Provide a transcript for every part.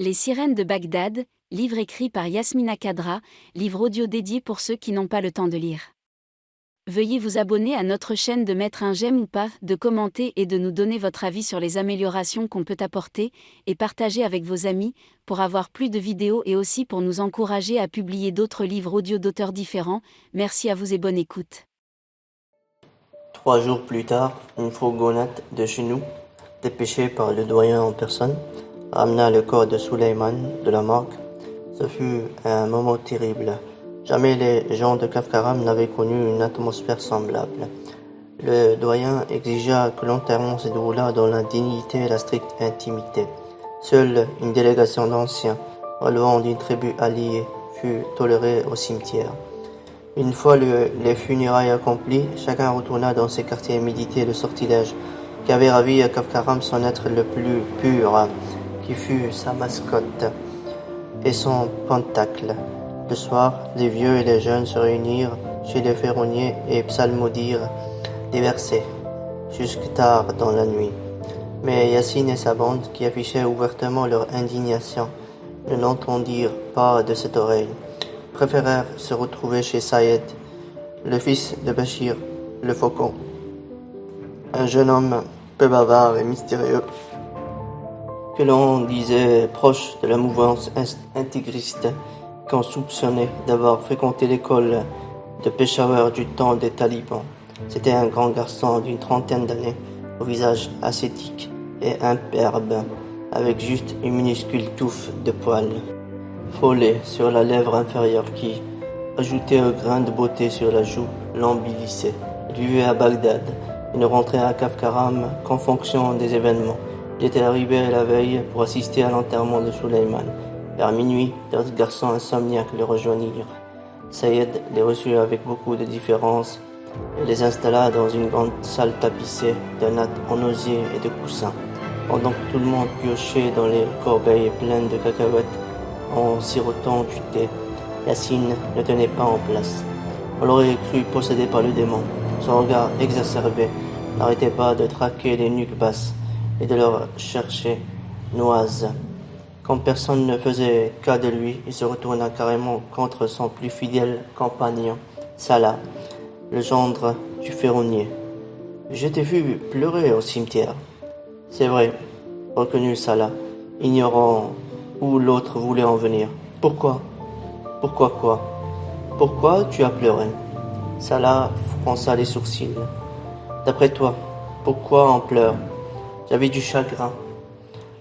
Les sirènes de Bagdad, livre écrit par Yasmina Khadra, livre audio dédié pour ceux qui n'ont pas le temps de lire. Veuillez vous abonner à notre chaîne, de mettre un j'aime ou pas, de commenter et de nous donner votre avis sur les améliorations qu'on peut apporter, et partager avec vos amis, pour avoir plus de vidéos et aussi pour nous encourager à publier d'autres livres audio d'auteurs différents. Merci à vous et bonne écoute. 3 jours plus tard, une fourgonnette de chez nous, dépêchée par le doyen en personne, ramena le corps de Suleiman de la morgue. Ce fut un moment terrible. Jamais les gens de Kafkaram n'avaient connu une atmosphère semblable. Le doyen exigea que l'enterrement se déroulât dans la dignité et la stricte intimité. Seule une délégation d'anciens, relevant d'une tribu alliée, fut tolérée au cimetière. Une fois les funérailles accomplies, chacun retourna dans ses quartiers méditer le sortilège qui avait ravi à Kafkaram son être le plus pur, qui fut sa mascotte et son pentacle. Le soir, les vieux et les jeunes se réunirent chez les ferronniers et psalmodièrent des versets, jusque tard dans la nuit. Mais Yassine et sa bande, qui affichaient ouvertement leur indignation, ne l'entendirent pas de cette oreille, préférèrent se retrouver chez Saïd, le fils de Bachir, le faucon, un jeune homme peu bavard et mystérieux, que l'on disait proche de la mouvance intégriste, qu'on soupçonnait d'avoir fréquenté l'école de Peshawar du temps des talibans. C'était un grand garçon d'une trentaine d'années, au visage ascétique et imperbe, avec juste une minuscule touffe de poils follet sur la lèvre inférieure qui, ajouté au grain de beauté sur la joue, l'embellissait. Il vivait à Bagdad et ne rentrait à Kafkaram qu'en fonction des événements. Il était arrivé la veille pour assister à l'enterrement de Suleiman. Vers minuit, d'autres garçons insomniaques le rejoignirent. Saïd les reçut avec beaucoup de différence et les installa dans une grande salle tapissée de nattes en osier et de coussins. Pendant que tout le monde piochait dans les corbeilles pleines de cacahuètes en sirotant du thé, Yassine ne tenait pas en place. On l'aurait cru possédé par le démon. Son regard exacerbé n'arrêtait pas de traquer les nuques basses et de leur chercher noises. Quand personne ne faisait cas de lui, il se retourna carrément contre son plus fidèle compagnon, Salah, le gendre du ferronnier. « Je t'ai vu pleurer au cimetière. »« C'est vrai, » reconnut Salah, ignorant où l'autre voulait en venir. « Pourquoi ? Pourquoi quoi ? Pourquoi tu as pleuré ?» Salah fronça les sourcils. « D'après toi, pourquoi on pleure ? J'avais du chagrin. »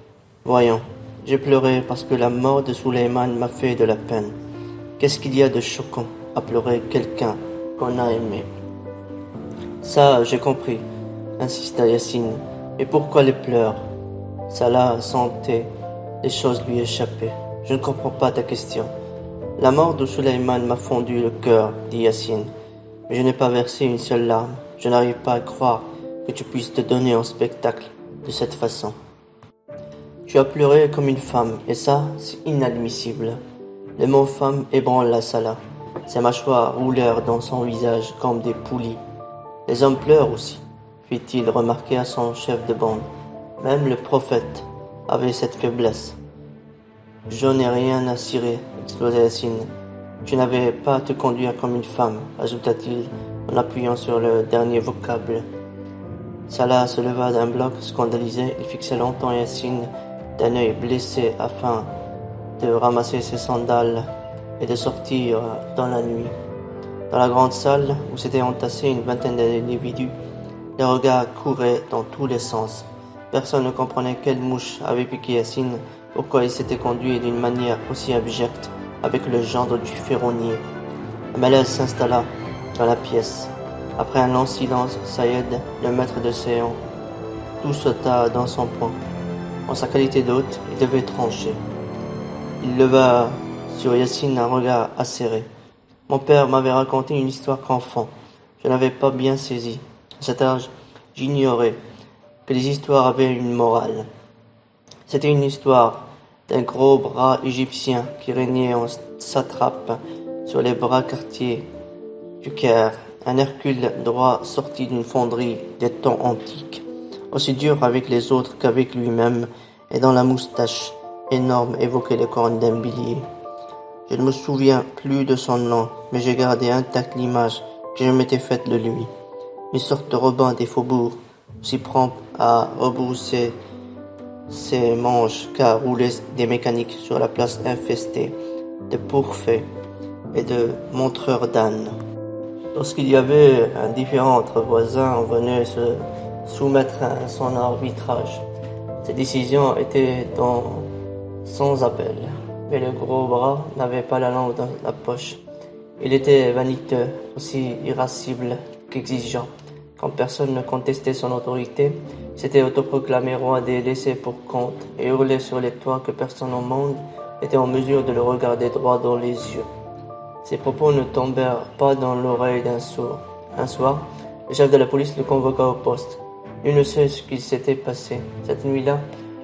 « Voyons. J'ai pleuré parce que la mort de Suleiman m'a fait de la peine. Qu'est-ce qu'il y a de choquant à pleurer quelqu'un qu'on a aimé ? » « Ça, j'ai compris, » insista Yassine. « Mais pourquoi les pleurs ?» Salah sentait les choses lui échapper. « Je ne comprends pas ta question. »« La mort de Suleiman m'a fondu le cœur, » dit Yassine. « Mais je n'ai pas versé une seule larme. Je n'arrive pas à croire que tu puisses te donner en spectacle de cette façon. » Tu as pleuré comme une femme, et ça, c'est inadmissible. Le mot femme ébranla Salah. Ses mâchoires roulèrent dans son visage comme des poulies. Les hommes pleurent aussi, fit-il remarquer à son chef de bande. Même le prophète avait cette faiblesse. Je n'ai rien à cirer, explosa Yassine. Tu n'avais pas à te conduire comme une femme, ajouta-t-il en appuyant sur le dernier vocable. Salah se leva d'un bloc scandalisé et fixa longtemps Yassine d'un œil blessé afin de ramasser ses sandales et de sortir dans la nuit. Dans la grande salle où s'étaient entassés une vingtaine d'individus, les regards couraient dans tous les sens. Personne ne comprenait quelle mouche avait piqué Yassine, pourquoi il s'était conduit d'une manière aussi abjecte avec le gendre du ferronnier. Un malaise s'installa dans la pièce. Après un long silence, Saïd, le maître de séance, tout sauta dans son point. En sa qualité d'hôte, il devait trancher. Il leva sur Yassine un regard acéré. Mon père m'avait raconté une histoire qu'enfant, je n'avais pas bien saisi. À cet âge, j'ignorais que les histoires avaient une morale. C'était une histoire d'un gros bras égyptien qui régnait en satrape sur les bras quartiers du Caire, un Hercule droit sorti d'une fonderie des temps antiques, aussi dur avec les autres qu'avec lui-même, et dont la moustache énorme évoquait les cornes d'un bélier. Je ne me souviens plus de son nom, mais j'ai gardé intacte l'image que je m'étais faite de lui. Une sorte de Robin des faubourgs, aussi prompt à rebrousser ses manches qu'à rouler des mécaniques sur la place infestée de pourfets et de montreurs d'ânes. Lorsqu'il y avait un différend entre voisins, on venait se soumettre à son arbitrage. Ses décisions étaient sans appel, mais le gros bras n'avait pas la langue dans la poche. Il était vaniteux, aussi irascible qu'exigeant. Quand personne ne contestait son autorité, il s'était autoproclamé roi des laissés pour compte et hurlait sur les toits que personne au monde n'était en mesure de le regarder droit dans les yeux. Ses propos ne tombèrent pas dans l'oreille d'un sourd. Un soir, le chef de la police le convoqua au poste. Nul ne sait ce qu'il s'était passé. Cette nuit-là,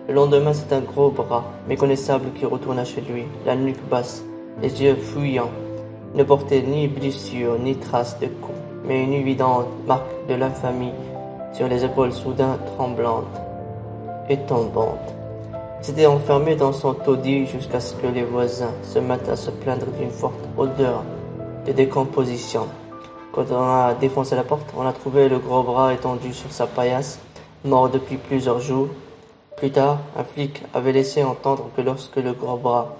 le lendemain, c'est un gros bras, méconnaissable qui retourna chez lui, la nuque basse, les yeux fuyants. Il ne portait ni blessure, ni trace de coups, mais une évidente marque de l'infamie sur les épaules soudain tremblantes et tombantes. Il s'était enfermé dans son taudis jusqu'à ce que les voisins se mettent à se plaindre d'une forte odeur de décomposition. Quand on a défoncé la porte, on a trouvé le gros bras étendu sur sa paillasse, mort depuis plusieurs jours. Plus tard, un flic avait laissé entendre que lorsque le gros bras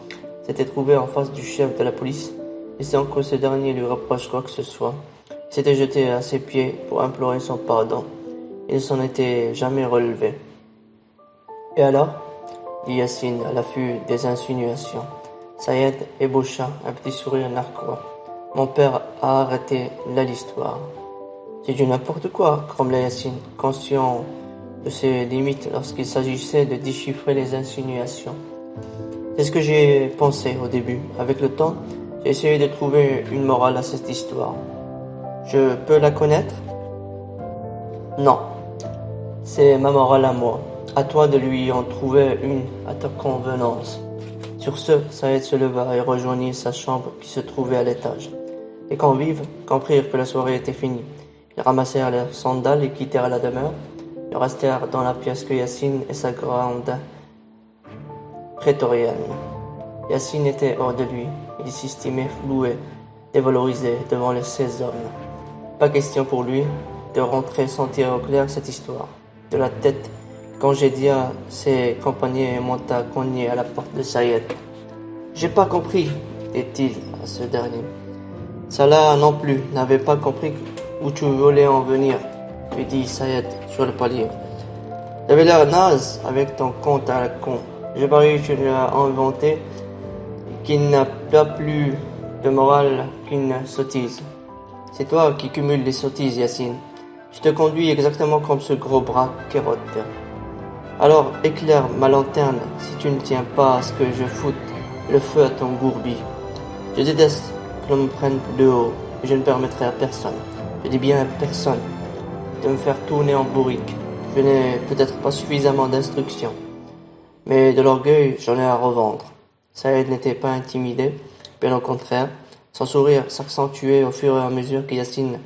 s'était trouvé en face du chef de la police, et sans que ce dernier lui reproche quoi que ce soit, il s'était jeté à ses pieds pour implorer son pardon. Il ne s'en était jamais relevé. Et alors, dit Yacine à l'affût des insinuations. Sayed ébaucha un petit sourire narquois. Mon père a arrêté là l'histoire. C'est du n'importe quoi, grommela Yacine, conscient de ses limites lorsqu'il s'agissait de déchiffrer les insinuations. C'est ce que j'ai pensé au début. Avec le temps, j'ai essayé de trouver une morale à cette histoire. Je peux la connaître? Non. C'est ma morale à moi. À toi de lui en trouver une à ta convenance. Sur ce, Saïd se leva et rejoignit sa chambre qui se trouvait à l'étage. Les convives comprirent que la soirée était finie. Ils ramassèrent leurs sandales et quittèrent la demeure. Ils restèrent dans la pièce que Yacine et sa grande prétorienne. Yacine était hors de lui. Il s'estimait floué, dévalorisé devant les 16 hommes. Pas question pour lui de rentrer sans tirer au clair cette histoire. De la tête, congédia ses compagnons et monta cogner à la porte de Sayed. J'ai pas compris, dit-il à ce dernier. Salah non plus n'avait pas compris où tu voulais en venir, lui dit Sayed sur le palier. T'avais l'air naze avec ton conte à la con. J'ai parié que tu l'as inventé, qu'il n'a pas plus de morale qu'une sottise. C'est toi qui cumules les sottises, Yacine. Je te conduis exactement comme ce gros bras kérote. Alors éclaire ma lanterne si tu ne tiens pas à ce que je foute le feu à ton gourbi. Je déteste que l'on me prenne de haut et je ne permettrai à personne, je dis bien à personne, de me faire tourner en bourrique. Je n'ai peut-être pas suffisamment d'instruction, mais de l'orgueil j'en ai à revendre. Saïd n'était pas intimidé, bien au contraire, son sourire s'accentuait au fur et à mesure que Yacine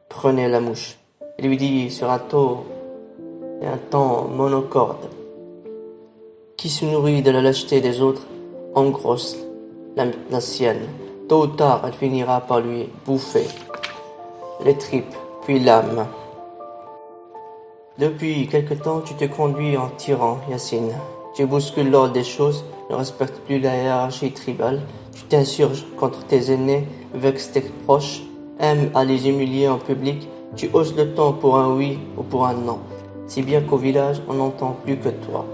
prenait la mouche. Il lui dit sur un ton monocorde. Qui se nourrit de la lâcheté des autres engrosse la sienne. Tôt ou tard, elle finira par lui bouffer les tripes, puis l'âme. Depuis quelque temps, tu te conduis en tyran, Yacine. Tu bouscules l'ordre des choses, ne respectes plus la hiérarchie tribale, tu t'insurges contre tes aînés, vexes tes proches, aimes à les humilier en public, tu hausses le ton pour un oui ou pour un non, si bien qu'au village, on n'entend plus que toi.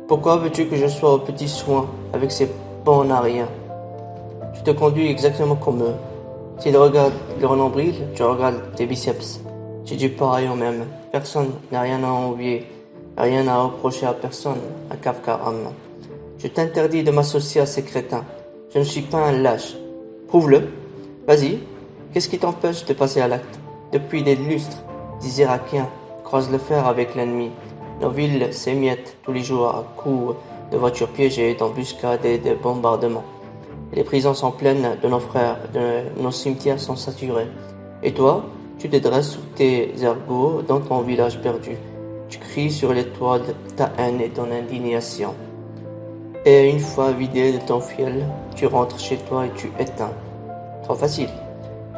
Pourquoi veux-tu que je sois aux petits soins avec ces bornariens? Tu te conduis exactement comme eux. S'ils regardent leur nombril, tu regardes tes biceps. Tu dis pareil au même. Personne n'a rien à envier, rien à reprocher à personne, à Kafkaram. Je t'interdis de m'associer à ces crétins. Je ne suis pas un lâche. Prouve-le. Vas-y. Qu'est-ce qui t'empêche de passer à l'acte? Depuis des lustres, des Irakiens croisent le fer avec l'ennemi. Nos villes s'émiettent tous les jours à coups de voitures piégées, d'embuscades et de bombardements. Les prisons sont pleines de nos frères, nos cimetières sont saturés. Et toi, tu te dresses sur tes ergots dans ton village perdu. Tu cries sur les toits ta haine et ton indignation. Et une fois vidé de ton fiel, tu rentres chez toi et tu éteins. Trop facile.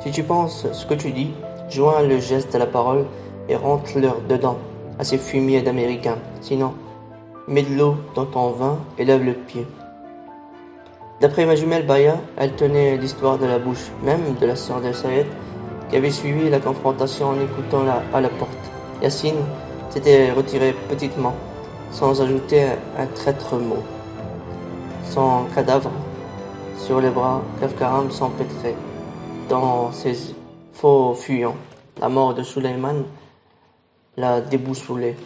Si tu penses ce que tu dis, joins le geste à la parole et rentre-leur dedans, à ces fumiers d'Américains. Sinon, mets de l'eau dans ton vin et lève le pied. D'après ma jumelle Baya, elle tenait l'histoire de la bouche même de la sœur de Sayed, qui avait suivi la confrontation en écoutant à la porte. Yacine s'était retiré petitement, sans ajouter un traître mot. Son cadavre sur les bras, Kafkaram s'empêtrait dans ses faux fuyants. La mort de Suleiman l'a déboussolé.